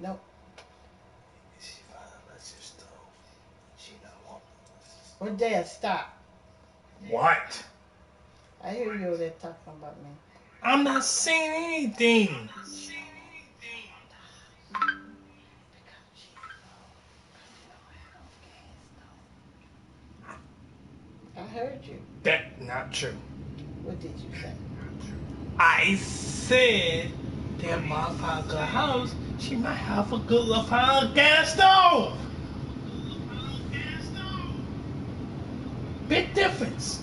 Nope. She finally lets you stove. She not want. Or Dad, stop. What? I hear you over there talking about me. I'm not saying anything. I heard you. That not true. What did you say? I said that motherfucker house, she might have a good little gas stove. Big difference.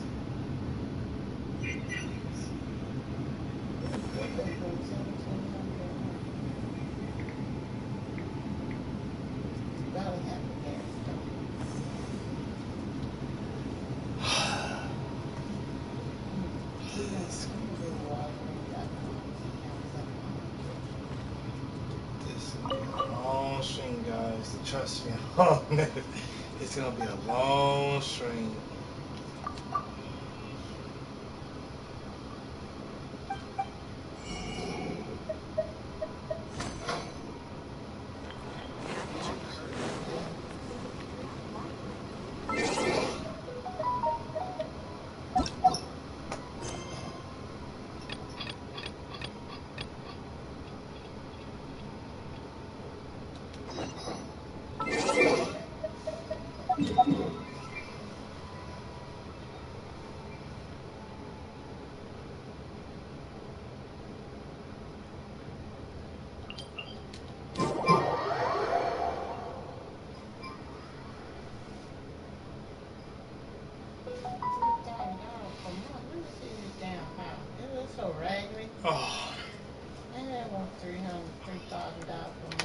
This is gonna be a long stream, guys. Trust me on this. It's gonna be a long stream. So raggedy. Oh. And I want $3,000 for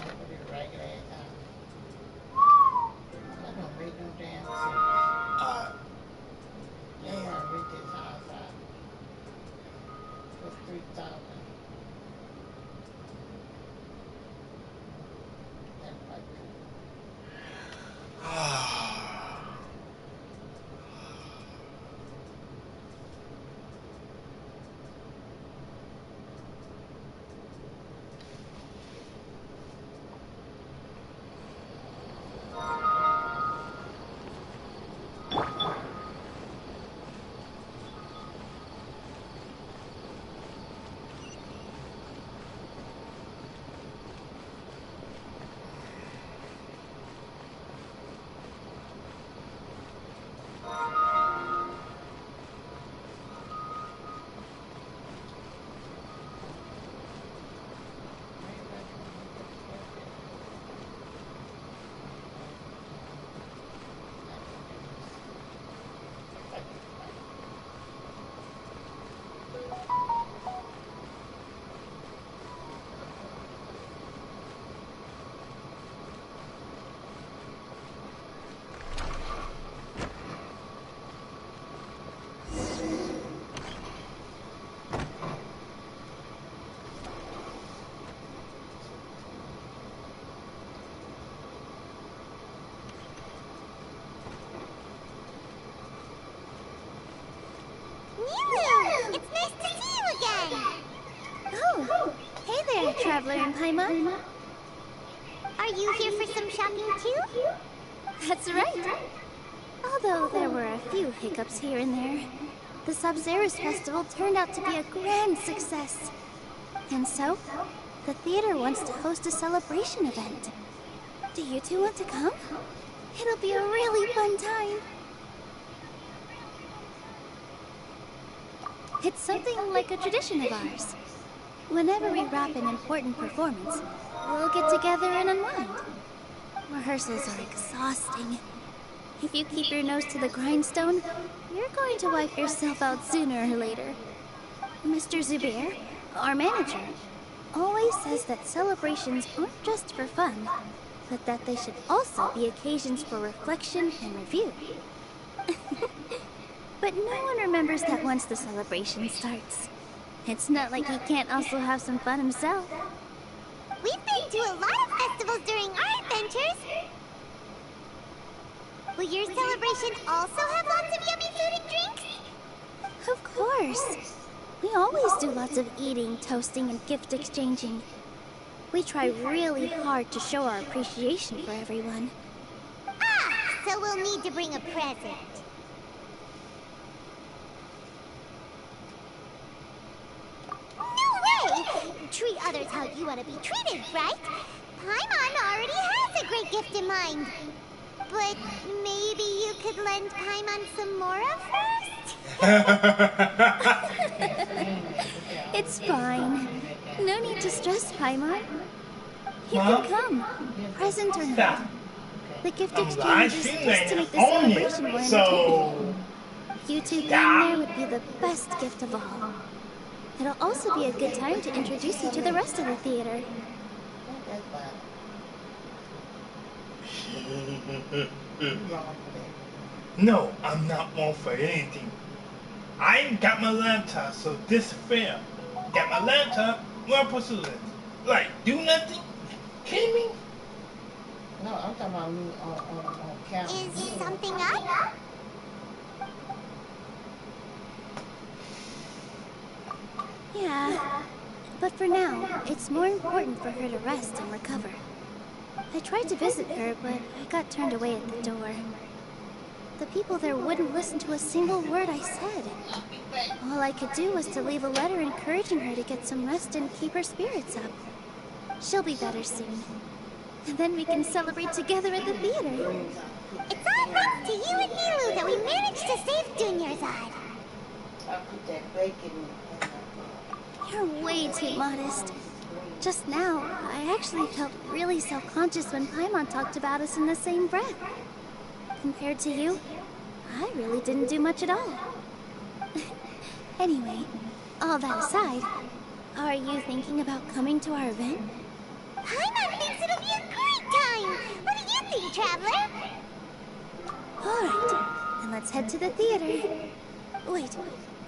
more for this ragged ass house. That don't make no damn sense. They want to rent this house out for $3,000. That's like Traveler in Paimon. Are you here for some shopping too? That's right. Although there were a few hiccups here and there, the Sub-Zerus Festival turned out to be a grand success. And so, the theater wants to host a celebration event. Do you two want to come? It'll be a really fun time. It's something like a tradition of ours. Whenever we wrap an important performance, we'll get together and unwind. Rehearsals are exhausting. If you keep your nose to the grindstone, you're going to wipe yourself out sooner or later. Mr. Zubair, our manager, always says that celebrations aren't just for fun, but that they should also be occasions for reflection and review. But no one remembers that once the celebration starts. It's not like he can't also have some fun himself. We've been to a lot of festivals during our adventures. Will your celebration also have lots of yummy food and drinks? Of course. We always do lots of eating, toasting, and gift exchanging. We try really hard to show our appreciation for everyone. Ah, so we'll need to bring a present. No way! Treat others how you want to be treated, right? Paimon already has a great gift in mind. But maybe you could lend Paimon some more of hers? It's fine. No need to stress, Paimon. You Mom? can come, present or Stop. not. The gift I'm live exchange is streaming just to make the on celebration more it, entertaining. so You two being stop. there would be the best gift of all. It'll also be a good time to introduce you to the rest of the theater. No, I'm not wrong for anything. I ain't got my laptop, so this is fair. Got my laptop, what pursuit? Like, do nothing? Kidding me? No, I'm talking about me on camera. Is something up? Yeah, but for now, it's more important for her to rest and recover. I tried to visit her, but I got turned away at the door. The people there wouldn't listen to a single word I said. All I could do was to leave a letter encouraging her to get some rest and keep her spirits up. She'll be better soon. And then we can celebrate together at the theater. It's all thanks to you and Nilu that we managed to save Dunyarzad. I put that bacon in You're way too modest. Just now, I actually felt really self-conscious when Paimon talked about us in the same breath. Compared to you, I really didn't do much at all. Anyway, all that aside, are you thinking about coming to our event? Paimon thinks it'll be a great time! What do you think, Traveler? Alright, then let's head to the theater. Wait,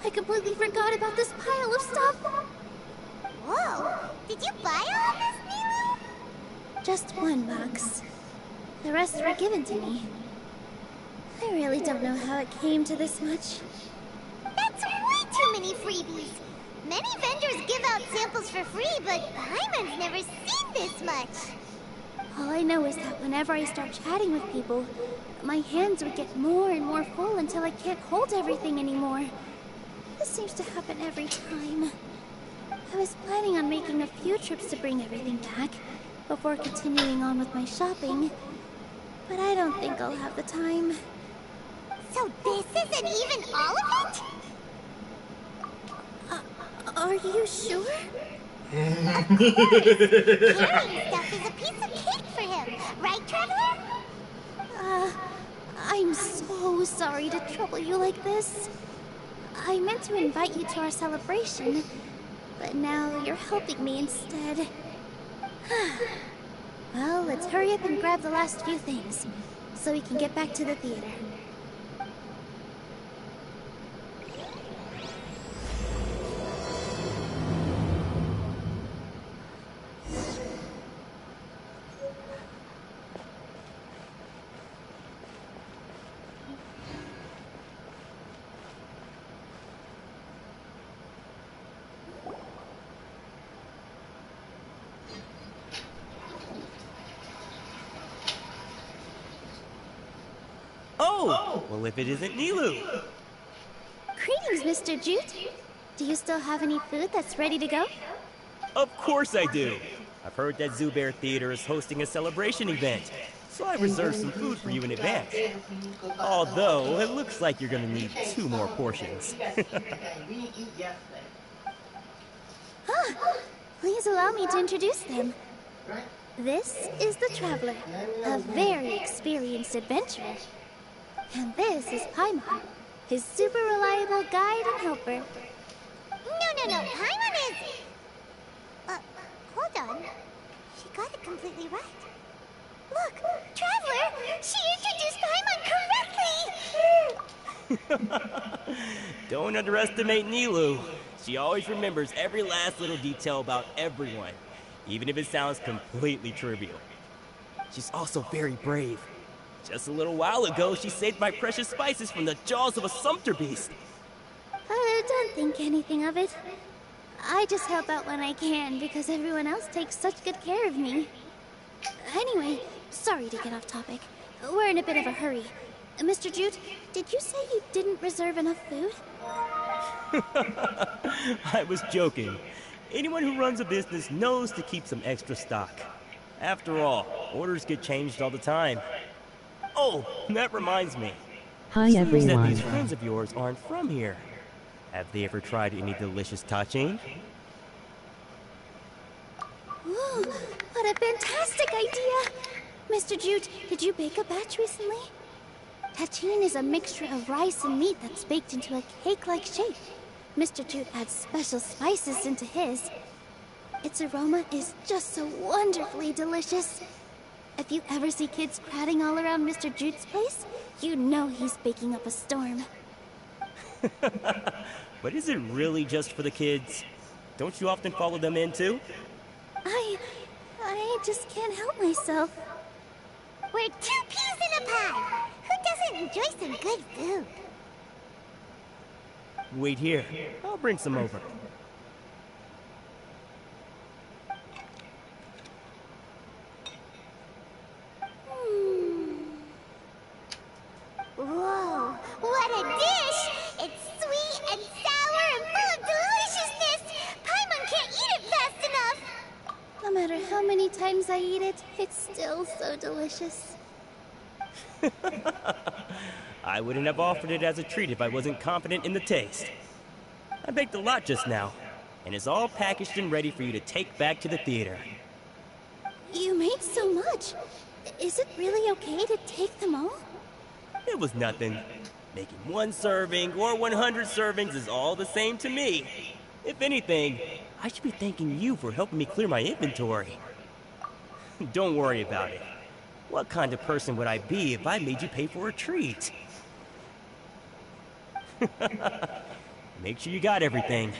I completely forgot about this pile of stuff! Whoa! Did you buy all of this, Nilu? Just one box. The rest were given to me. I really don't know how it came to this much. That's way too many freebies! Many vendors give out samples for free, but Paimon's never seen this much! All I know is that whenever I start chatting with people, my hands would get more and more full until I can't hold everything anymore. This seems to happen every time. I was planning on making a few trips to bring everything back before continuing on with my shopping, but I don't think I'll have the time. So this isn't even all of it? Are you sure? Carrying stuff is a piece of cake for him, right, Traveler? I'm so sorry to trouble you like this. I meant to invite you to our celebration, but now you're helping me instead. Well, let's hurry up and grab the last few things, so we can get back to the theater. Oh! Well, if it isn't Nilu! Greetings, Mr. Jute. Do you still have any food that's ready to go? Of course I do! I've heard that Zubair Theater is hosting a celebration event, so I reserved some food for you in advance. Although, it looks like you're gonna need 2 more portions. Please allow me to introduce them. This is the Traveler, a very experienced adventurer. And this is Paimon, his super reliable guide and helper. No, Paimon is... hold on. She got it completely right. Look, Traveler! She introduced Paimon correctly! Don't underestimate Nilu. She always remembers every last little detail about everyone, even if it sounds completely trivial. She's also very brave. Just a little while ago, she saved my precious spices from the jaws of a sumpter beast. Don't think anything of it. I just help out when I can because everyone else takes such good care of me. Anyway, sorry to get off topic. We're in a bit of a hurry. Mr. Jute, did you say you didn't reserve enough food? I was joking. Anyone who runs a business knows to keep some extra stock. After all, orders get changed all the time. Oh, that reminds me. Hi Seems that everyone. these friends of yours aren't from here. Have they ever tried any delicious tachin? Ooh, what a fantastic idea! Mr. Jute, did you bake a batch recently? Tachin is a mixture of rice and meat that's baked into a cake-like shape. Mr. Jute adds special spices into his. Its aroma is just so wonderfully delicious. If you ever see kids crowding all around Mr. Jute's place, you know he's baking up a storm. But is it really just for the kids? Don't you often follow them in too? I just can't help myself. We're 2 peas in a pie. Who doesn't enjoy some good food? Wait here. I'll bring some over. Whoa, what a dish! It's sweet and sour and full of deliciousness! Paimon can't eat it fast enough! No matter how many times I eat it, it's still so delicious. I wouldn't have offered it as a treat if I wasn't confident in the taste. I baked a lot just now, and it's all packaged and ready for you to take back to the theater. You made so much. Is it really okay to take them all? It was nothing. Making 1 serving or 100 servings is all the same to me. If anything, I should be thanking you for helping me clear my inventory. Don't worry about it. What kind of person would I be if I made you pay for a treat? Make sure you got everything.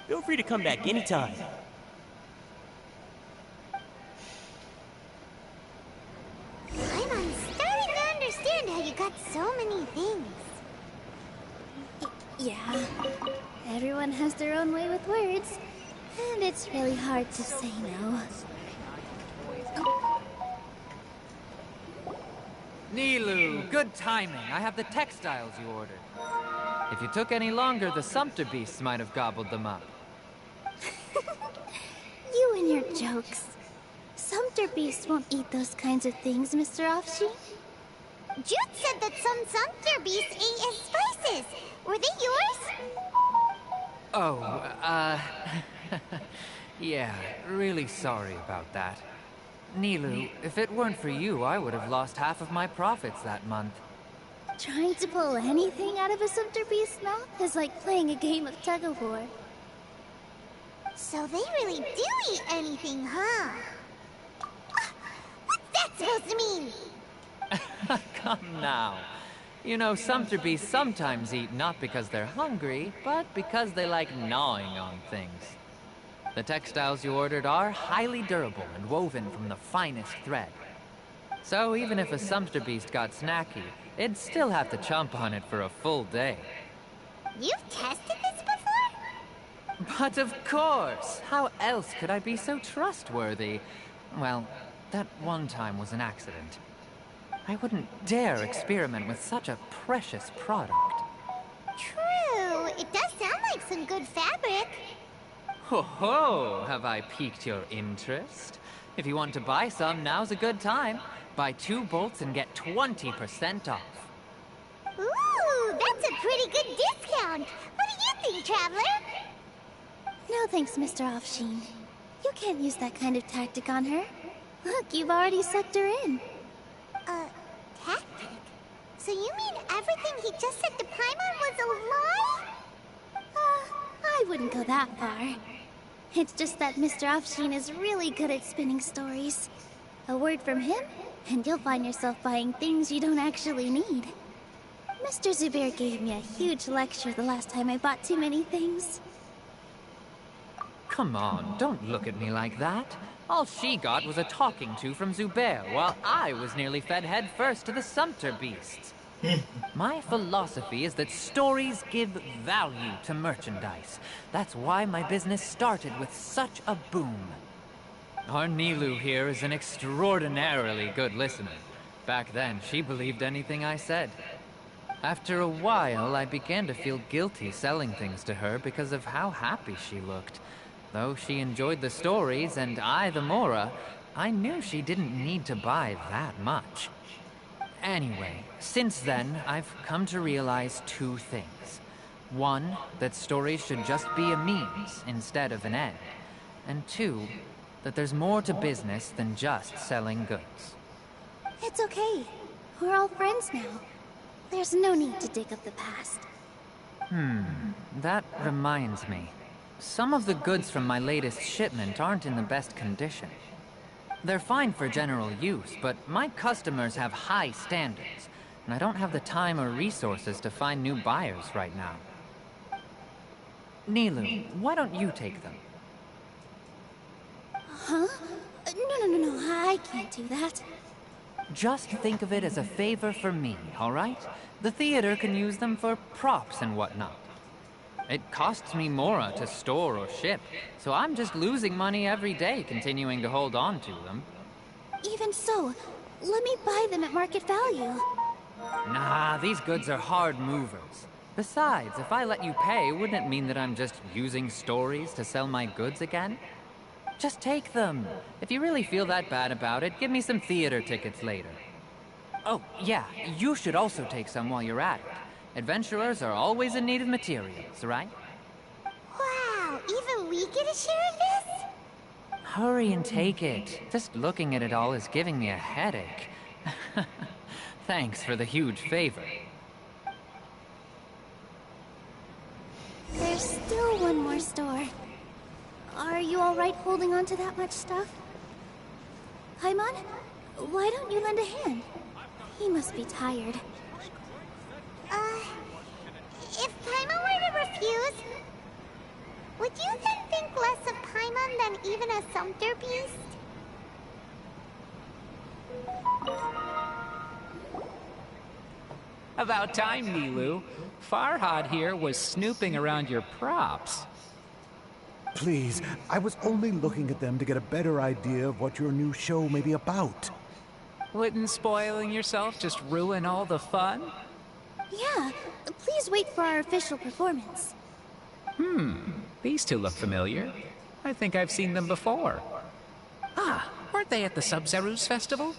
Feel free to come back anytime. I'm starting to understand how you got so many things. Yeah. Everyone has their own way with words, and it's really hard to say no. Nilu, good timing. I have the textiles you ordered. If you took any longer, the sumpter beasts might have gobbled them up. You and your jokes. Sumpter beasts won't eat those kinds of things, Mr. Offsheen. Jude said that some sumpter beasts ate his spices. Were they yours? Oh, yeah, really sorry about that. Nilu, if it weren't for you, I would have lost half of my profits that month. Trying to pull anything out of a sumpter beast's mouth is like playing a game of tug-of-war. So they really do eat anything, huh? What's that supposed to mean? Come now. You know, sumpter beasts sometimes eat not because they're hungry, but because they like gnawing on things. The textiles you ordered are highly durable and woven from the finest thread. So even if a sumpter beast got snacky, it'd still have to chomp on it for a full day. You've tested this before? But of course! How else could I be so trustworthy? Well, that one time was an accident. I wouldn't dare experiment with such a precious product. True. It does sound like some good fabric. Ho ho! Have I piqued your interest? If you want to buy some, now's a good time. Buy 2 bolts and get 20% off. Ooh, that's a pretty good discount. What do you think, Traveler? No thanks, Mr. Offsheen. You can't use that kind of tactic on her. Look, you've already sucked her in. Tactic? So you mean everything he just said to Paimon was a lie? I wouldn't go that far. It's just that Mr. Offsheen is really good at spinning stories. A word from him, and you'll find yourself buying things you don't actually need. Mr. Zubair gave me a huge lecture the last time I bought too many things. Come on, don't look at me like that. All she got was a talking to from Zubair, while I was nearly fed head first to the sumpter beasts. My philosophy is that stories give value to merchandise. That's why my business started with such a boom. Our Nilu here is an extraordinarily good listener. Back then, she believed anything I said. After a while, I began to feel guilty selling things to her because of how happy she looked. Though she enjoyed the stories and I the Mora, I knew she didn't need to buy that much. Anyway, since then, I've come to realize two things. One, that stories should just be a means instead of an end. And two, that there's more to business than just selling goods. It's okay. We're all friends now. There's no need to dig up the past. That reminds me. Some of the goods from my latest shipment aren't in the best condition. They're fine for general use, but my customers have high standards, and I don't have the time or resources to find new buyers right now. Nilu, why don't you take them? Huh? No, I can't do that. Just think of it as a favor for me, all right? The theater can use them for props and whatnot. It costs me Mora to store or ship, so I'm just losing money every day continuing to hold on to them. Even so, let me buy them at market value. Nah, these goods are hard movers. Besides, if I let you pay, wouldn't it mean that I'm just using stories to sell my goods again? Just take them. If you really feel that bad about it, give me some theater tickets later. Oh, yeah, you should also take some while you're at it. Adventurers are always in need of materials, right? Wow, even we get a share of this? Hurry and take it. Just looking at it all is giving me a headache. Thanks for the huge favor. There's still one more store. Are you alright holding on to that much stuff? Paimon, why don't you lend a hand? He must be tired. If Paimon were to refuse, would you then think less of Paimon than even a sumpter beast? About time, Nilu. Farhad here was snooping around your props. Please, I was only looking at them to get a better idea of what your new show may be about. Wouldn't spoiling yourself just ruin all the fun? Yeah, please wait for our official performance. These two look familiar. I think I've seen them before. Ah, weren't they at the Sub-Zerus festival?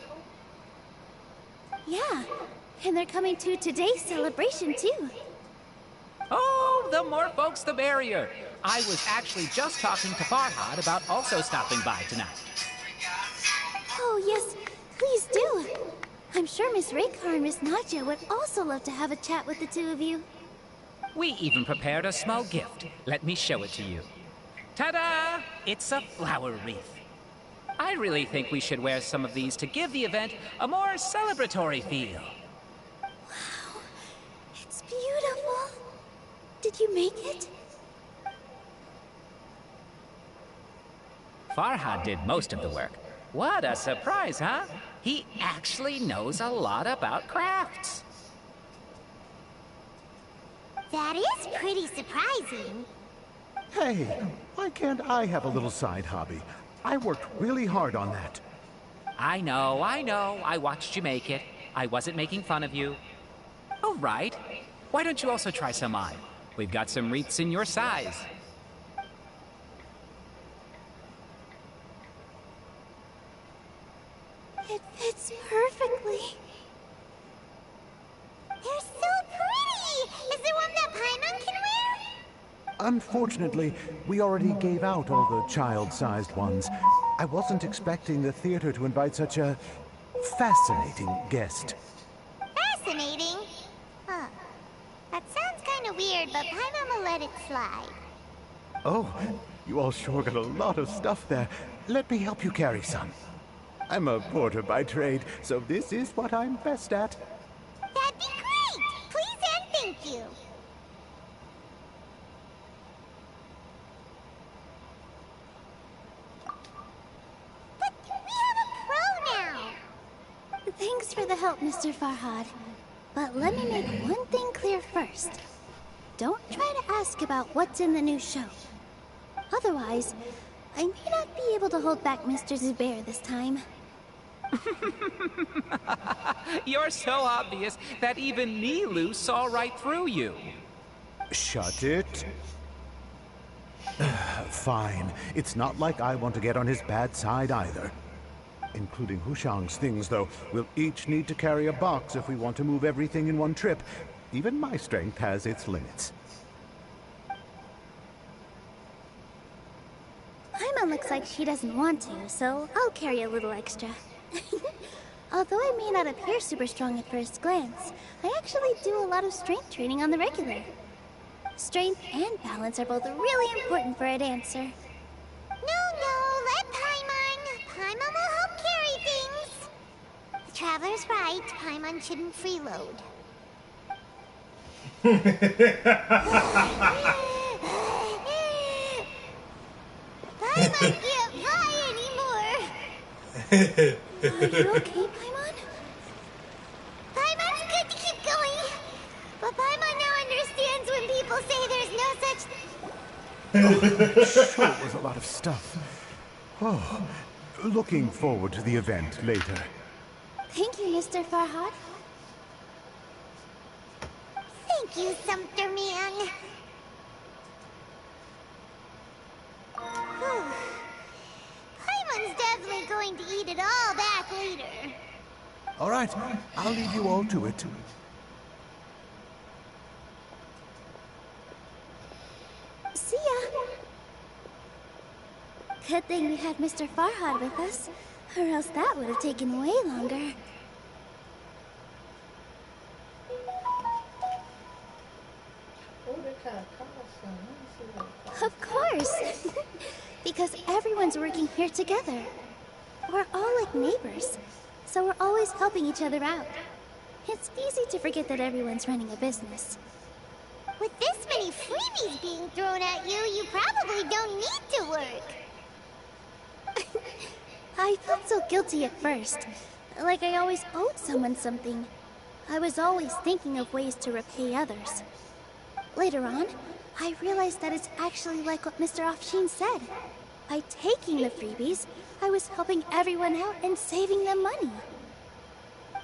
Yeah, and they're coming to today's celebration too. Oh, the more folks the merrier. I was actually just talking to Farhad about also stopping by tonight. Oh yes, please do. I'm sure Miss Raykar and Miss Nadja would also love to have a chat with the two of you. We even prepared a small gift. Let me show it to you. Ta-da! It's a flower wreath. I really think we should wear some of these to give the event a more celebratory feel. Wow, it's beautiful. Did you make it? Farhad did most of the work. What a surprise, huh? He actually knows a lot about crafts. That is pretty surprising. Hey, why can't I have a little side hobby? I worked really hard on that. I know. I watched you make it. I wasn't making fun of you. All right. Why don't you also try some on? We've got some wreaths in your size. It fits perfectly. They're so pretty! Is there one that Paimon can wear? Unfortunately, we already gave out all the child-sized ones. I wasn't expecting the theater to invite such a fascinating guest. Fascinating? Huh. That sounds kind of weird, but Paimon will let it slide. Oh, you all sure got a lot of stuff there. Let me help you carry some. I'm a porter by trade, so this is what I'm best at. That'd be great! Please and thank you. for the help, Mr. Farhad. But let me make one thing clear first. Don't try to ask about what's in the new show. Otherwise, I may not be able to hold back Mr. Zubair this time. You're so obvious that even Nilu saw right through you. Shut it. Fine. It's not like I want to get on his bad side either. Including Hushang's things, though. We'll each need to carry a box if we want to move everything in one trip. Even my strength has its limits. Paimon looks like she doesn't want to, so I'll carry a little extra. Although I may not appear super strong at first glance, I actually do a lot of strength training on the regular. Strength and balance are both really important for a dancer. No, let Paimon. Paimon will help carry things. The Traveler's right. Paimon shouldn't freeload. Paimon can't fly anymore. Are you okay, Paimon? Paimon's good to keep going. But Paimon now understands when people say there's no such... Sure, it was a lot of stuff. Oh, looking forward to the event later. Thank you, Mr. Farhad. Thank you, Sumpter Man. Paimon's definitely going to eat it all back later. All right, I'll leave you all to it. See ya! Good thing we had Mr. Farhad with us, or else that would have taken way longer. Of course! Because everyone's working here together. We're all like neighbors, so we're always helping each other out. It's easy to forget that everyone's running a business. With this many freebies being thrown at you, you probably don't need to work. I felt so guilty at first, like I always owed someone something. I was always thinking of ways to repay others. Later on, I realized that it's actually like what Mr. Afshin said. By taking the freebies, I was helping everyone out and saving them money.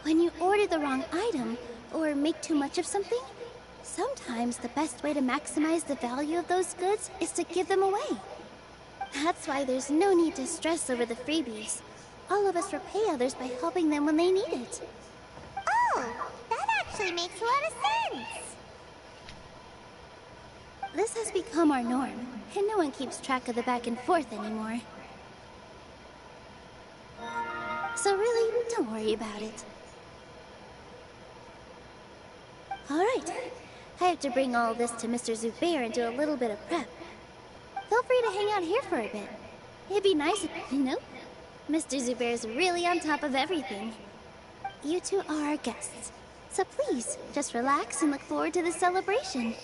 When you order the wrong item, or make too much of something, sometimes the best way to maximize the value of those goods is to give them away. That's why there's no need to stress over the freebies. All of us repay others by helping them when they need it. Oh, that actually makes a lot of sense. This has become our norm, and no one keeps track of the back and forth anymore. So really, don't worry about it. Alright, I have to bring all this to Mr. Zubair and do a little bit of prep. Feel free to hang out here for a bit. It'd be nice if, Mr. Zubair's really on top of everything. You two are our guests, so please, just relax and look forward to the celebration.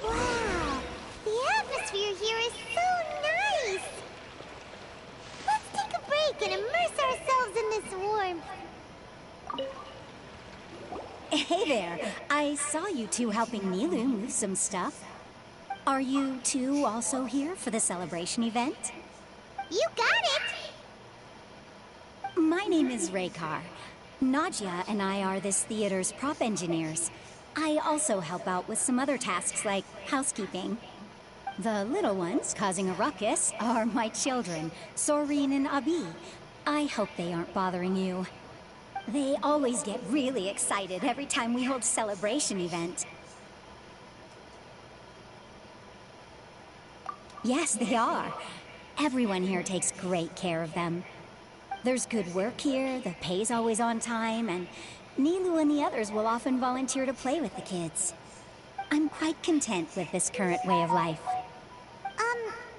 Wow, the atmosphere here is so nice. Let's take a break and immerse ourselves in this warmth. Hey there. I saw you two helping Nilu move some stuff. Are you two also here for the celebration event? You got it! My name is Raykar. Nadia and I are this theater's prop engineers. I also help out with some other tasks like housekeeping. The little ones causing a ruckus are my children, Soreen and Abi. I hope they aren't bothering you. They always get really excited every time we hold a celebration event. Yes, they are. Everyone here takes great care of them. There's good work here, the pay's always on time, and Nilu and the others will often volunteer to play with the kids. I'm quite content with this current way of life.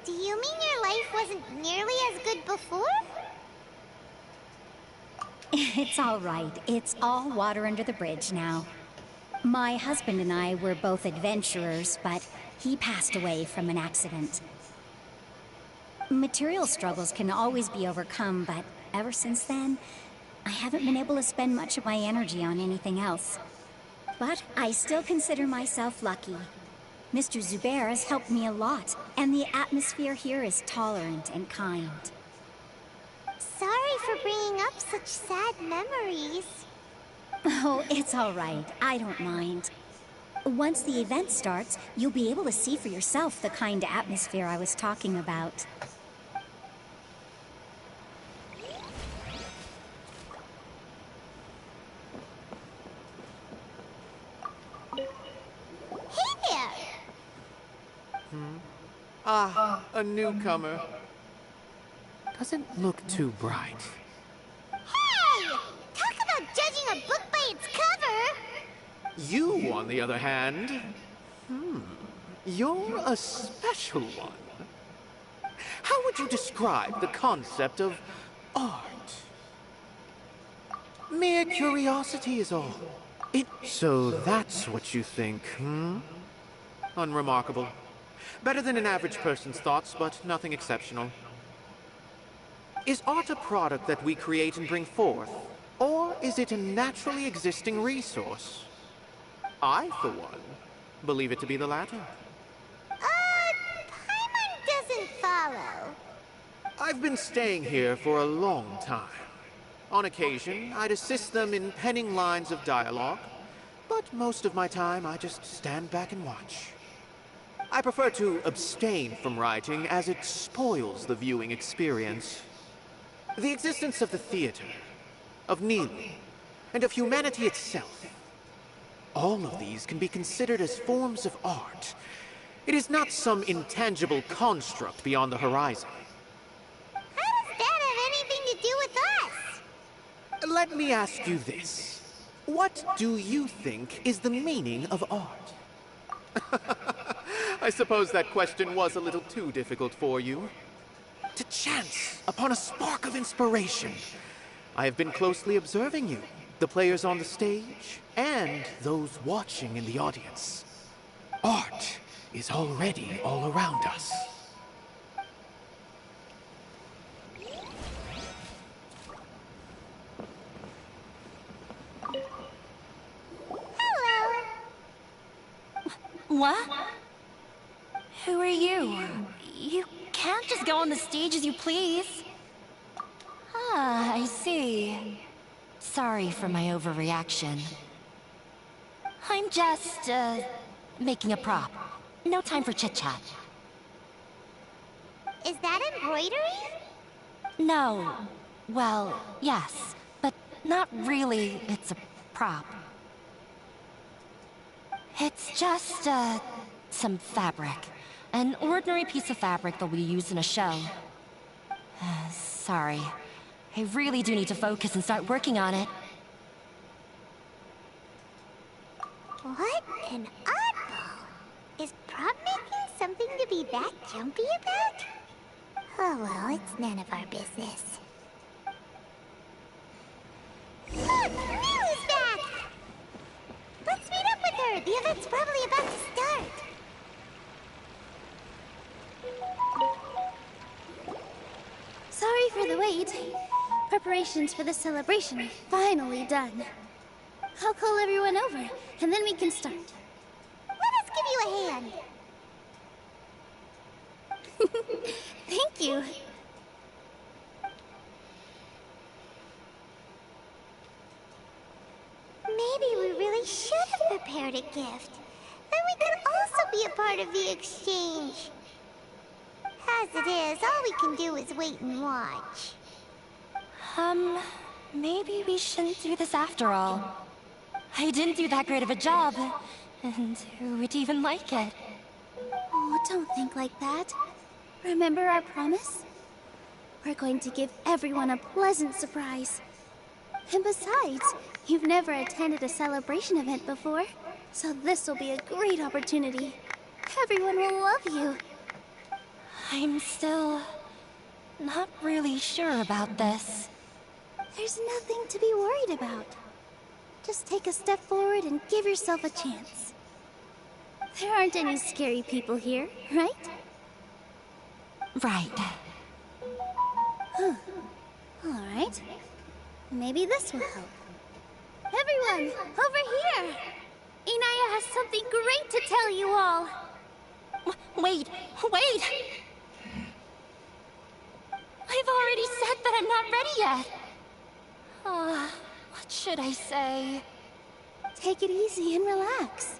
Do you mean your life wasn't nearly as good before? It's all right. It's all water under the bridge now. My husband and I were both adventurers, but he passed away from an accident. Material struggles can always be overcome, but ever since then, I haven't been able to spend much of my energy on anything else. But I still consider myself lucky. Mr. Zubair has helped me a lot, and the atmosphere here is tolerant and kind. Sorry for bringing up such sad memories. Oh, it's all right. I don't mind. Once the event starts, you'll be able to see for yourself the kind of atmosphere I was talking about. Hey there! Ah, a newcomer. Doesn't look too bright. Hey! Talk about judging a book by its cover! You, on the other hand, you're a special one. How would you describe the concept of art? Mere curiosity is all. So that's what you think, Unremarkable. Better than an average person's thoughts, but nothing exceptional. Is art a product that we create and bring forth? Or is it a naturally existing resource? I, for one, believe it to be the latter. Paimon doesn't follow. I've been staying here for a long time. On occasion, I'd assist them in penning lines of dialogue, but most of my time I just stand back and watch. I prefer to abstain from writing as it spoils the viewing experience. The existence of the theater, of kneeling, and of humanity itself. All of these can be considered as forms of art. It is not some intangible construct beyond the horizon. How does that have anything to do with us? Let me ask you this. What do you think is the meaning of art? I suppose that question was a little too difficult for you. To chance upon a spark of inspiration. I have been closely observing you, the players on the stage, and those watching in the audience. Art is already all around us. Hello. What? Who are you? You can't just go on the stage as you please. Ah, I see. Sorry for my overreaction. I'm just, making a prop. No time for chit-chat. Is that embroidery? No. Well, yes, but not really. It's a prop. It's just, some fabric. An ordinary piece of fabric that we use in a show. Sorry. I really do need to focus and start working on it. What an oddball. Is prop making something to be that jumpy about? Oh well, it's none of our business. Look! Milu's back! Let's meet up with her! The event's probably about to start! Sorry for the wait. Preparations for the celebration are finally done. I'll call everyone over, and then we can start. Let us give you a hand! Thank you. Maybe we really should have prepared a gift. Then we could also be a part of the exchange. As it is, all we can do is wait and watch. Maybe we shouldn't do this after all. I didn't do that great of a job, and who would even like it? Oh, don't think like that. Remember our promise? We're going to give everyone a pleasant surprise. And besides, you've never attended a celebration event before, so this will be a great opportunity. Everyone will love you. I'm still not really sure about this. There's nothing to be worried about. Just take a step forward and give yourself a chance. There aren't any scary people here, right? Right. Alright. Maybe this will help. Everyone, over here! Inaya has something great to tell you all! Wait! I've already said that I'm not ready yet! What should I say? Take it easy and relax.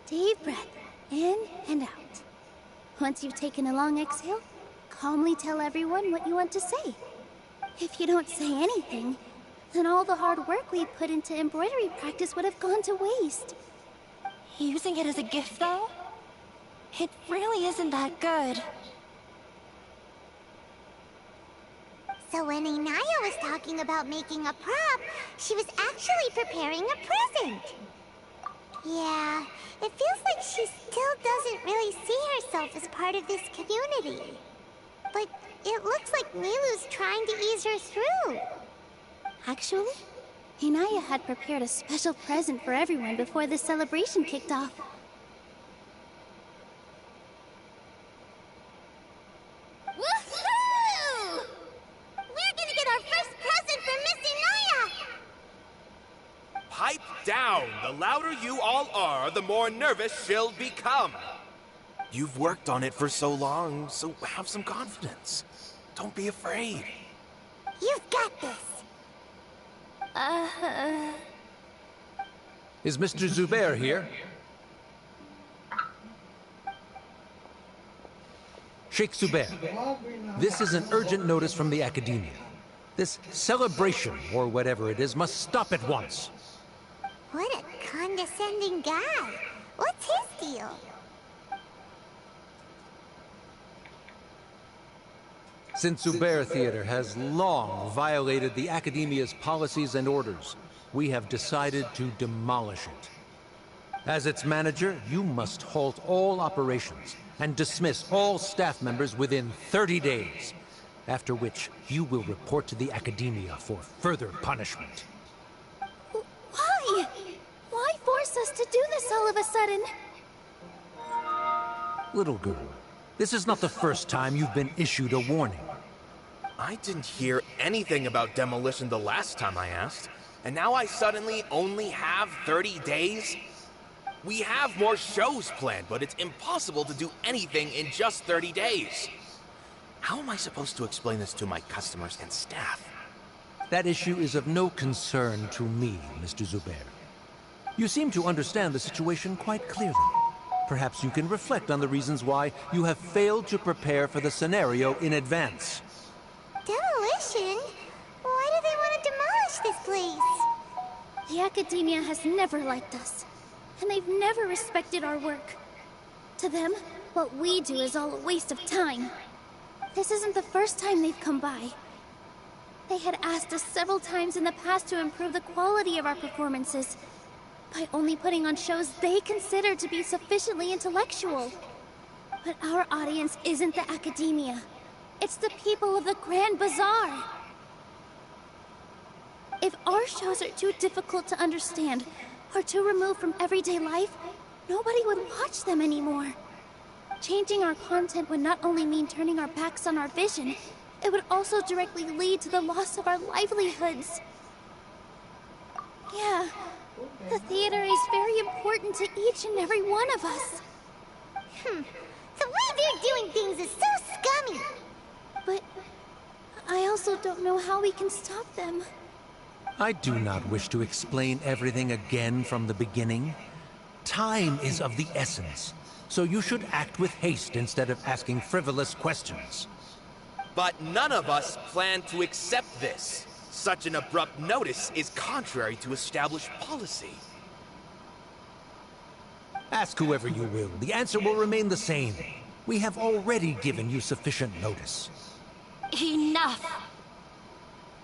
Deep breath, in and out. Once you've taken a long exhale, calmly tell everyone what you want to say. If you don't say anything, then all the hard work we put into embroidery practice would have gone to waste. Using it as a gift, though? It really isn't that good. So when Inaya was talking about making a prop, she was actually preparing a present. Yeah, it feels like she still doesn't really see herself as part of this community. But it looks like Milu's trying to ease her through. Actually, Inaya had prepared a special present for everyone before the celebration kicked off. Woohoo! We're gonna get our first present from Miss Inaya! Pipe down! The louder you all are, the more nervous she'll become. You've worked on it for so long, so have some confidence. Don't be afraid. You've got this. Is Mr. Zubair here? Sheikh Zubair, this is an urgent notice from the Academia. This celebration, or whatever it is, must stop at once. What a condescending guy. What's his deal? Since Zubair Theater has long violated the Academia's policies and orders, we have decided to demolish it. As its manager, you must halt all operations and dismiss all staff members within 30 days, after which you will report to the Academia for further punishment. Why? Why force us to do this all of a sudden? Little girl, this is not the first time you've been issued a warning. I didn't hear anything about demolition the last time I asked, and now I suddenly only have 30 days? We have more shows planned, but it's impossible to do anything in just 30 days. How am I supposed to explain this to my customers and staff? That issue is of no concern to me, Mr. Zubair. You seem to understand the situation quite clearly. Perhaps you can reflect on the reasons why you have failed to prepare for the scenario in advance. Demolition? Why do they want to demolish this place? The Academia has never liked us, and they've never respected our work. To them, what we do is all a waste of time. This isn't the first time they've come by. They had asked us several times in the past to improve the quality of our performances by only putting on shows they consider to be sufficiently intellectual. But our audience isn't the Academia. It's the people of the Grand Bazaar. If our shows are too difficult to understand or too removed from everyday life, nobody would watch them anymore. Changing our content would not only mean turning our backs on our vision, it would also directly lead to the loss of our livelihoods. Yeah, the theater is very important to each and every one of us. The way they're doing things is so scummy. But I also don't know how we can stop them. I do not wish to explain everything again from the beginning. Time is of the essence, so you should act with haste instead of asking frivolous questions. But none of us plan to accept this. Such an abrupt notice is contrary to established policy. Ask whoever you will. The answer will remain the same. We have already given you sufficient notice. Enough!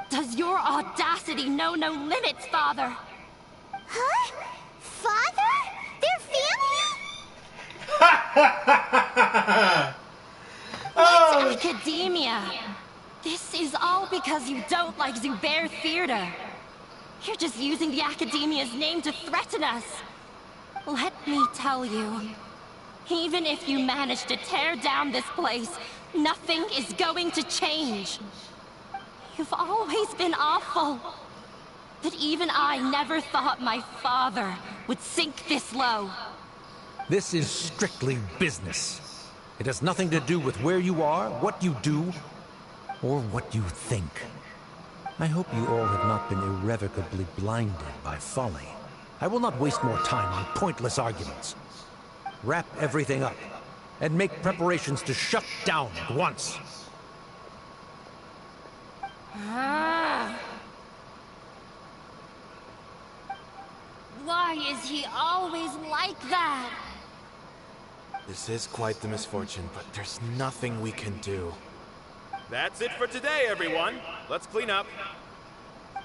Does your audacity know no limits, Father? Huh? Father? Their family? What's Academia? This is all because you don't like Zubair Theater. You're just using the Academia's name to threaten us. Let me tell you, even if you manage to tear down this place, nothing is going to change. You've always been awful. But even I never thought my father would sink this low. This is strictly business. It has nothing to do with where you are, what you do, or what you think. I hope you all have not been irrevocably blinded by folly. I will not waste more time on pointless arguments. Wrap everything up, and make preparations to shut down at once. Why is he always like that? This is quite the misfortune, but there's nothing we can do. That's it for today, everyone. Let's clean up.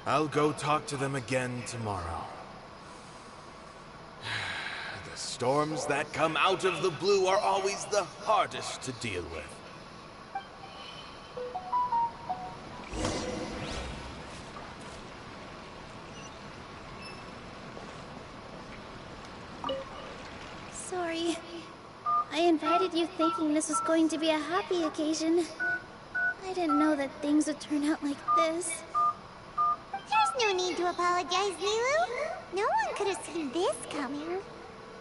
I'll go talk to them again tomorrow. The storms that come out of the blue are always the hardest to deal with. Sorry. I invited you thinking this was going to be a happy occasion. I didn't know that things would turn out like this. There's no need to apologize, Nilu. No one could have seen this coming.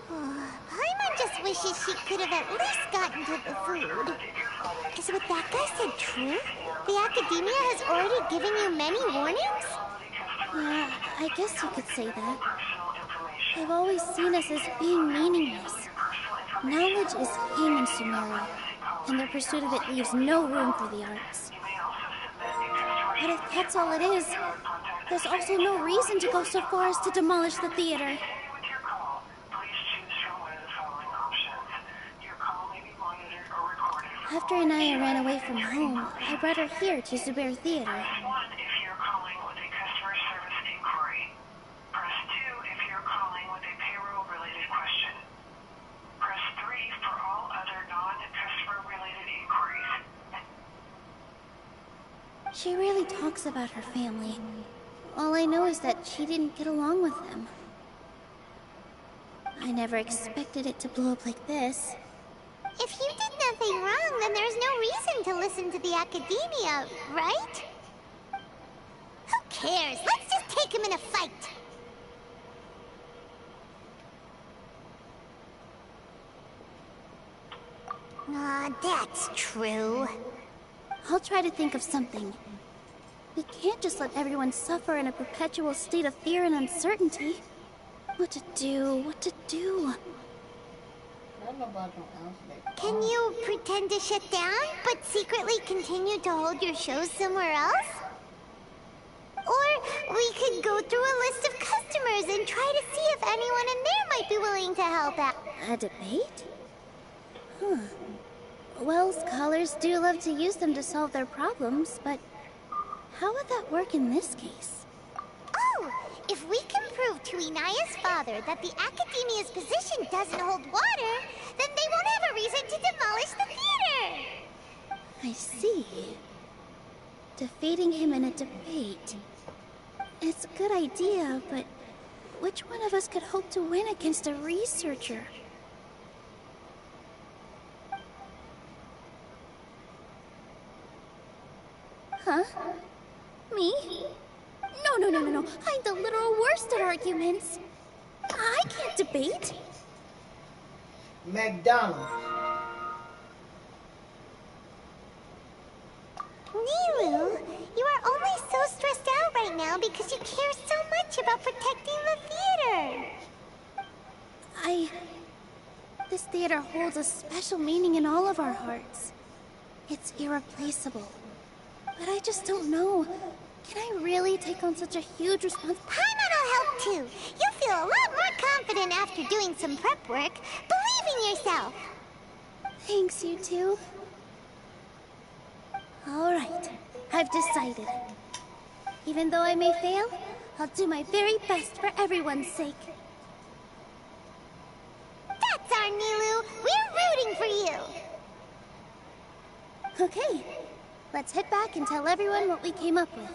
Paimon just wishes she could have at least gotten to the food. Is what that guy said true? The Academia has already given you many warnings? Yeah, I guess you could say that. They've always seen us as being meaningless. Knowledge is king in Sumeru, and their pursuit of it leaves no room for the arts. But if that's all it is, there's also no reason to go so far as to demolish the theater. After Anaya ran away from home, I brought her here to Zubair Theater. She really talks about her family. All I know is that she didn't get along with them. I never expected it to blow up like this. If you did nothing wrong, then there's no reason to listen to the Academia, right? Who cares? Let's just take him in a fight! That's true. I'll try to think of something. We can't just let everyone suffer in a perpetual state of fear and uncertainty. What to do? Can you pretend to shut down, but secretly continue to hold your shows somewhere else? Or we could go through a list of customers and try to see if anyone in there might be willing to help out. A debate? Well, scholars do love to use them to solve their problems, but how would that work in this case? Oh! If we can prove to Inaya's father that the Academia's position doesn't hold water, then they won't have a reason to demolish the theater! I see. Defeating him in a debate. It's a good idea, but which one of us could hope to win against a researcher? Huh? Me? No. I'm the literal worst at arguments. I can't debate. McDonald's. Nilu, you are only so stressed out right now because you care so much about protecting the theater. This theater holds a special meaning in all of our hearts. It's irreplaceable. But I just don't know. Can I really take on such a huge responsibility? Paimon will help too. You'll feel a lot more confident after doing some prep work. Believe in yourself. Thanks, you two. Alright, I've decided. Even though I may fail, I'll do my very best for everyone's sake. That's our Nilu. We're rooting for you. Okay, let's head back and tell everyone what we came up with.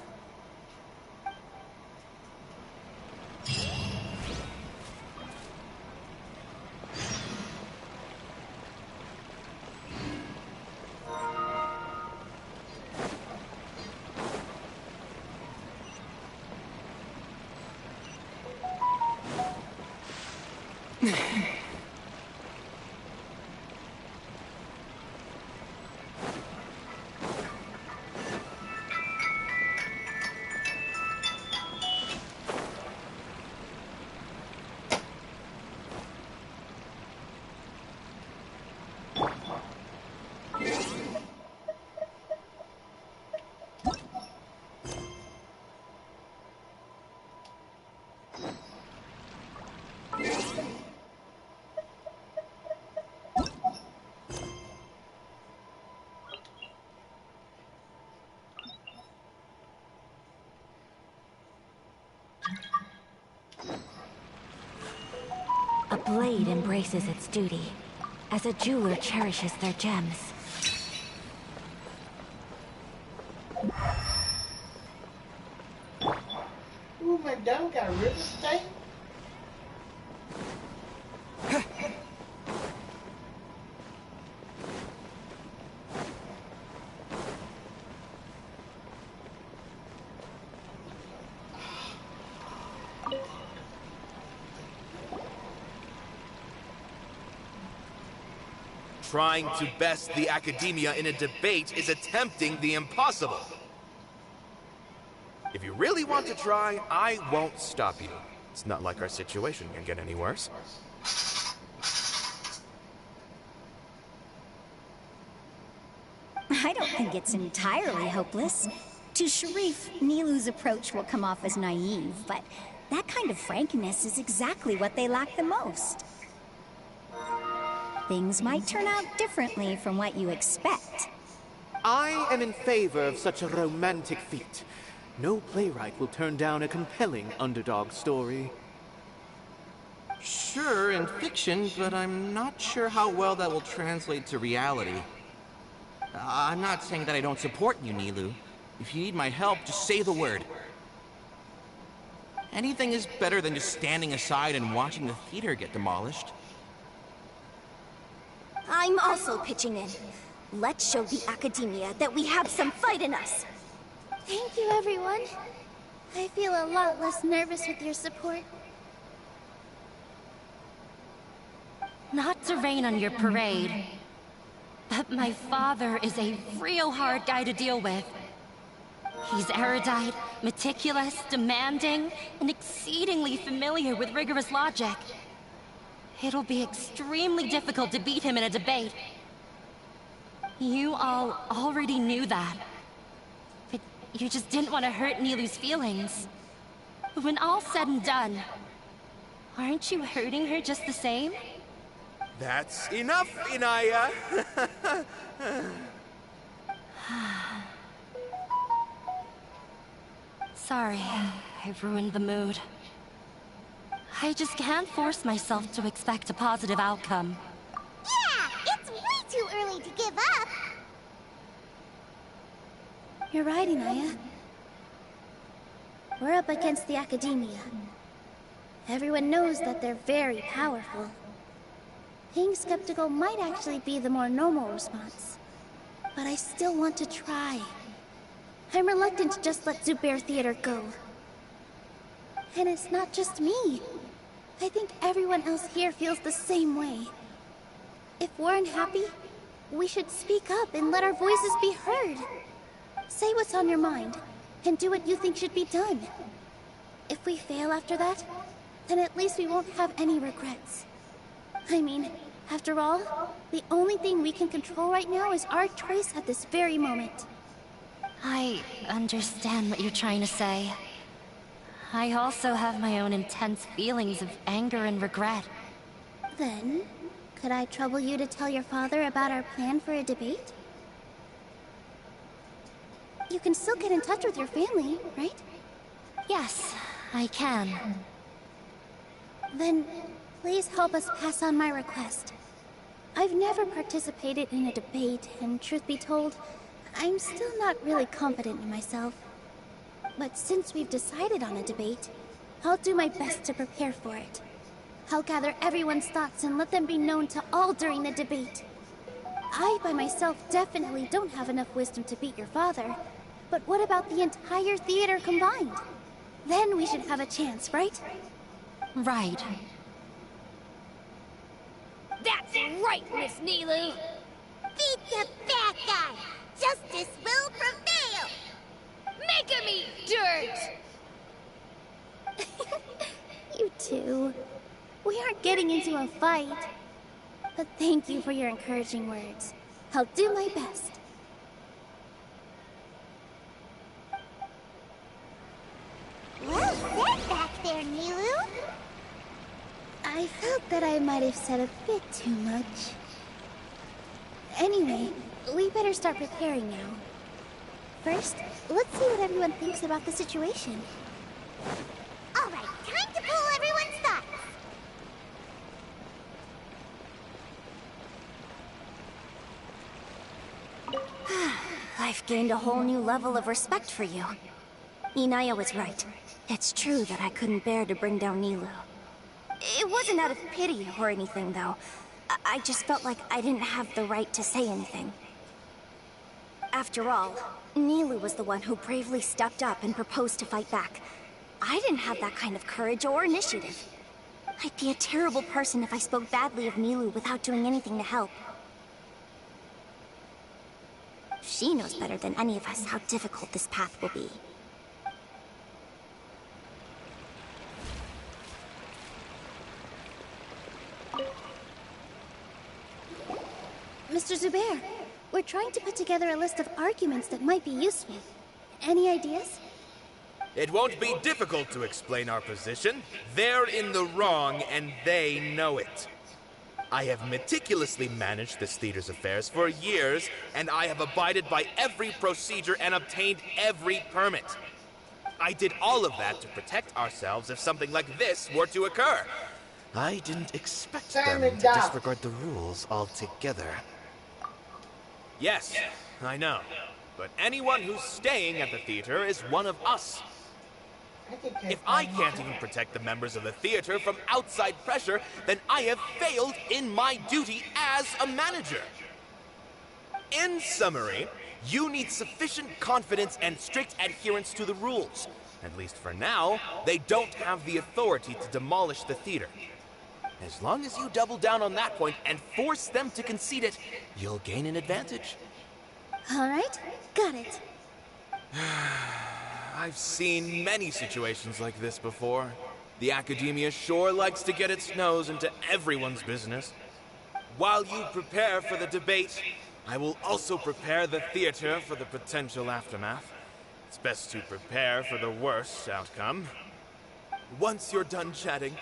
A blade embraces its duty, as a jeweler cherishes their gems. Ooh, McDonald got real estate. Trying to best the academia in a debate is attempting the impossible. If you really want to try, I won't stop you. It's not like our situation can get any worse. I don't think it's entirely hopeless. To Sharif, Nilu's approach will come off as naive, but that kind of frankness is exactly what they lack the most. Things might turn out differently from what you expect. I am in favor of such a romantic feat. No playwright will turn down a compelling underdog story. Sure, in fiction, but I'm not sure how well that will translate to reality. I'm not saying that I don't support you, Nilu. If you need my help, just say the word. Anything is better than just standing aside and watching the theater get demolished. I'm also pitching in. Let's show the academia that we have some fight in us. Thank you, everyone. I feel a lot less nervous with your support. Not to rain on your parade, but my father is a real hard guy to deal with. He's erudite, meticulous, demanding, and exceedingly familiar with rigorous logic. It'll be extremely difficult to beat him in a debate. You all already knew that. But you just didn't want to hurt Nilu's feelings. When all's said and done, aren't you hurting her just the same? That's enough, Inaya! Sorry, I ruined the mood. I just can't force myself to expect a positive outcome. Yeah, it's way too early to give up. You're right, Inaya. We're up against the academia. Everyone knows that they're very powerful. Being skeptical might actually be the more normal response. But I still want to try. I'm reluctant to just let Zubair Theater go. And it's not just me. I think everyone else here feels the same way. If we're unhappy, we should speak up and let our voices be heard. Say what's on your mind, and do what you think should be done. If we fail after that, then at least we won't have any regrets. I mean, after all, the only thing we can control right now is our choice at this very moment. I understand what you're trying to say. I also have my own intense feelings of anger and regret. Then, could I trouble you to tell your father about our plan for a debate? You can still get in touch with your family, right? Yes, I can. Then, please help us pass on my request. I've never participated in a debate, and truth be told, I'm still not really confident in myself. But since we've decided on a debate, I'll do my best to prepare for it. I'll gather everyone's thoughts and let them be known to all during the debate. I, by myself, definitely don't have enough wisdom to beat your father. But what about the entire theater combined? Then we should have a chance, right? Right. That's right, Miss Nilu! Beat the bad guy! Justice will prevail! Make him eat dirt! You two. We aren't getting into a fight. But thank you for your encouraging words. I'll do my best. Well said back there, Nilu. I felt that I might have said a bit too much. Anyway, we better start preparing now. First, let's see what everyone thinks about the situation. All right, time to pull everyone's thoughts. I've gained a whole new level of respect for you. Inaya was right. It's true that I couldn't bear to bring down Nilou. It wasn't out of pity or anything, though. I just felt like I didn't have the right to say anything. After all, Nilou was the one who bravely stepped up and proposed to fight back. I didn't have that kind of courage or initiative. I'd be a terrible person if I spoke badly of Nilou without doing anything to help. She knows better than any of us how difficult this path will be. Mr. Zubair, we're trying to put together a list of arguments that might be useful. Any ideas? It won't be difficult to explain our position. They're in the wrong, and they know it. I have meticulously managed this theater's affairs for years, and I have abided by every procedure and obtained every permit. I did all of that to protect ourselves if something like this were to occur. I didn't expect them to disregard the rules altogether. Yes, I know. But anyone who's staying at the theater is one of us. If I can't even protect the members of the theater from outside pressure, then I have failed in my duty as a manager. In summary, you need sufficient confidence and strict adherence to the rules. At least for now, they don't have the authority to demolish the theater. As long as you double down on that point and force them to concede it, you'll gain an advantage. All right, got it. I've seen many situations like this before. The academia sure likes to get its nose into everyone's business. While you prepare for the debate, I will also prepare the theater for the potential aftermath. It's best to prepare for the worst outcome. Once you're done chatting,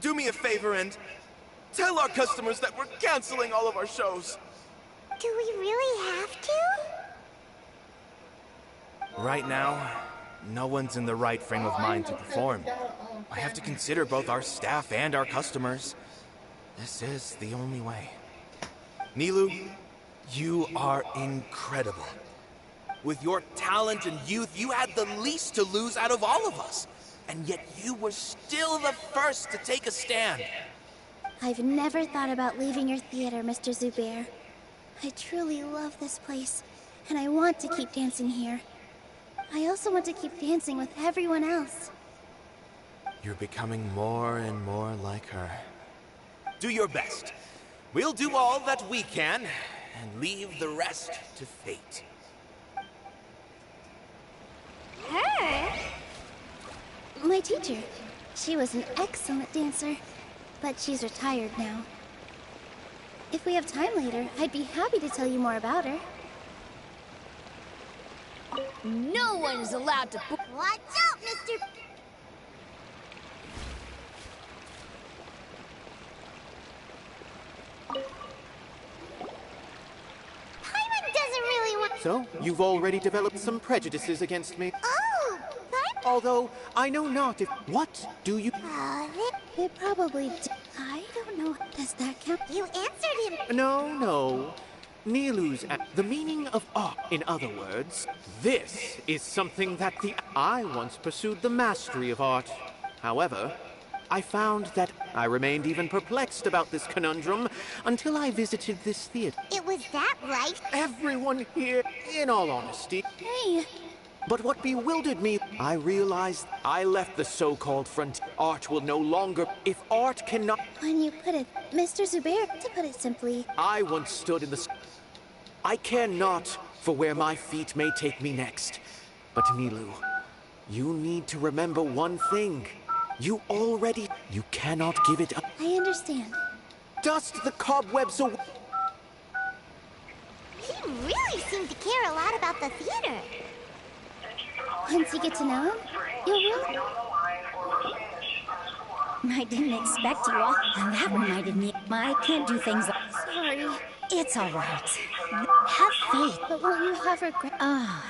do me a favor and tell our customers that we're canceling all of our shows. Do we really have to? Right now, no one's in the right frame of mind to perform. I have to consider both our staff and our customers. This is the only way. Nilou, you are incredible. With your talent and youth, you had the least to lose out of all of us. And yet you were still the first to take a stand. I've never thought about leaving your theater, Mr. Zubair. I truly love this place, and I want to keep dancing here. I also want to keep dancing with everyone else. You're becoming more and more like her. Do your best. We'll do all that we can, and leave the rest to fate. Her? My teacher. She was an excellent dancer, but she's retired now. If we have time later, I'd be happy to tell you more about her. No one is allowed to... Watch out, Mr. Paimon doesn't really want... So, you've already developed some prejudices against me. Oh, Although, I know not if... What do you... They probably do. I don't know. Does that count? You answered him. No. Nilou's... The meaning of art, in other words. This is something that I once pursued the mastery of art. However, I found that I remained even perplexed about this conundrum until I visited this theater. It was that right? Everyone here, in all honesty... Hey! But what bewildered me, I realized I left the so-called frontier. Art will no longer... If art cannot... When you put it, Mr. Zubair, to put it simply... I once stood in the... I care not for where my feet may take me next. But Nilou, you need to remember one thing. You already... You cannot give it up. I understand. Dust the cobwebs away. He really seemed to care a lot about the theater. Once you get to know him, you'll really... I didn't expect you all. And that reminded me, I can't do things like... Sorry. It's all right. Have faith. But won't you have regret?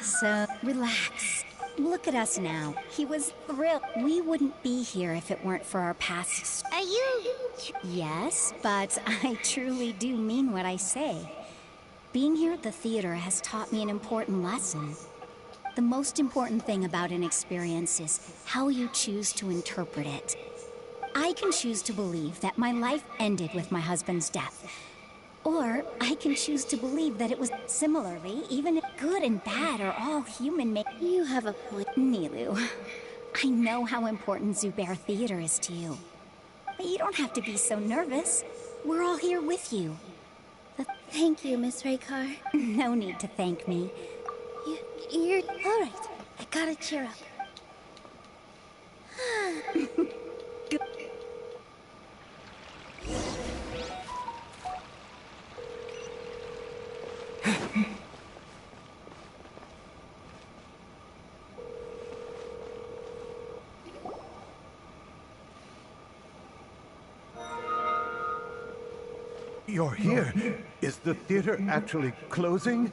So relax. Look at us now. He was thrilled. We wouldn't be here if it weren't for our past... Are you... Yes, but I truly do mean what I say. Being here at the theater has taught me an important lesson. The most important thing about an experience is how you choose to interpret it. I can choose to believe that my life ended with my husband's death. Or I can choose to believe that it was similarly, even if good and bad are all human You have a point, Nilou. I know how important Zubair Theater is to you. But you don't have to be so nervous. We're all here with you. Thank you, Miss Raykar. No need to thank me. You're all right. I gotta cheer up. You're here. Is the theater actually closing?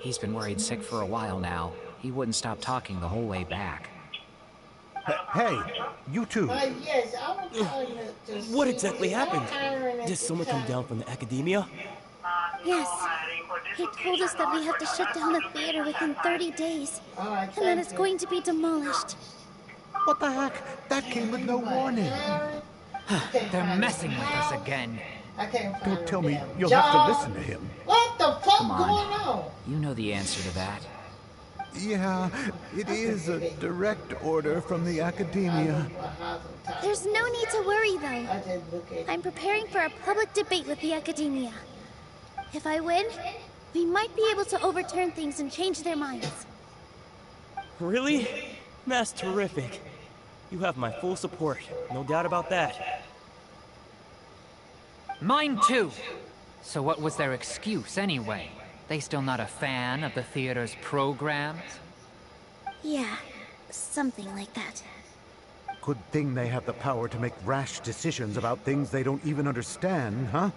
He's been worried sick for a while now. He wouldn't stop talking the whole way back. Hey, you two. Yes, I was calling to What see- exactly happened? hiring Did someone come down from the academia? Yes. He told us that we have to shut down the theater within 30 days. And that it's going to be demolished. What the heck? That came with no warning. They're messing with us again. I can't find Don't tell her me damn you'll job. have to listen to him. What the fuck Come on. going on? You know the answer to that. Yeah, it is a direct order from the academia. There's no need to worry, though. I'm preparing for a public debate with the academia. If I win, we might be able to overturn things and change their minds. Really? That's terrific. You have my full support, no doubt about that. Mine too. So what was their excuse anyway? They still not a fan of the theater's programs? Yeah, something like that. Good thing they have the power to make rash decisions about things they don't even understand, huh?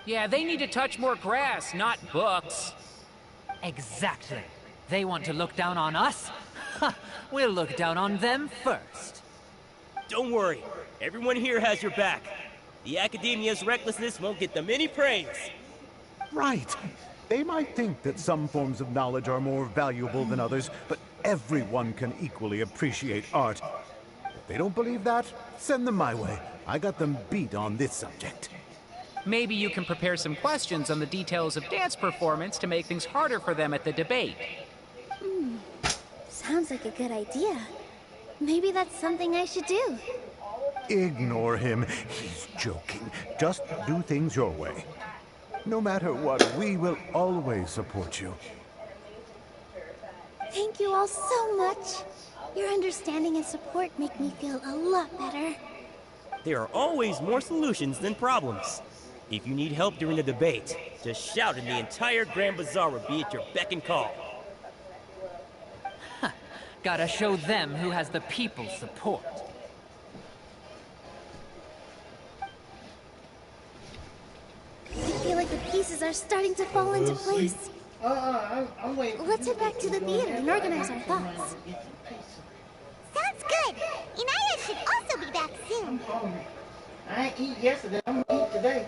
Yeah, they need to touch more grass, not books. Exactly. They want to look down on us? Ha! We'll look down on them first. Don't worry, everyone here has your back. The academia's recklessness won't get them any praise. Right. They might think that some forms of knowledge are more valuable than others, but everyone can equally appreciate art. If they don't believe that, send them my way. I got them beat on this subject. Maybe you can prepare some questions on the details of dance performance to make things harder for them at the debate. Sounds like a good idea. Maybe that's something I should do. Ignore him. He's joking. Just do things your way. No matter what, we will always support you. Thank you all so much. Your understanding and support make me feel a lot better. There are always more solutions than problems. If you need help during the debate, just shout and the entire Grand Bazaar will be at your beck and call. Gotta show them who has the people's support. I feel like the pieces are starting to fall into place. I'm waiting. Let's head back to the theater and organize our thoughts. Sounds good. Inaya should also be back soon. I ain't eat yesterday. I'm gonna eat today.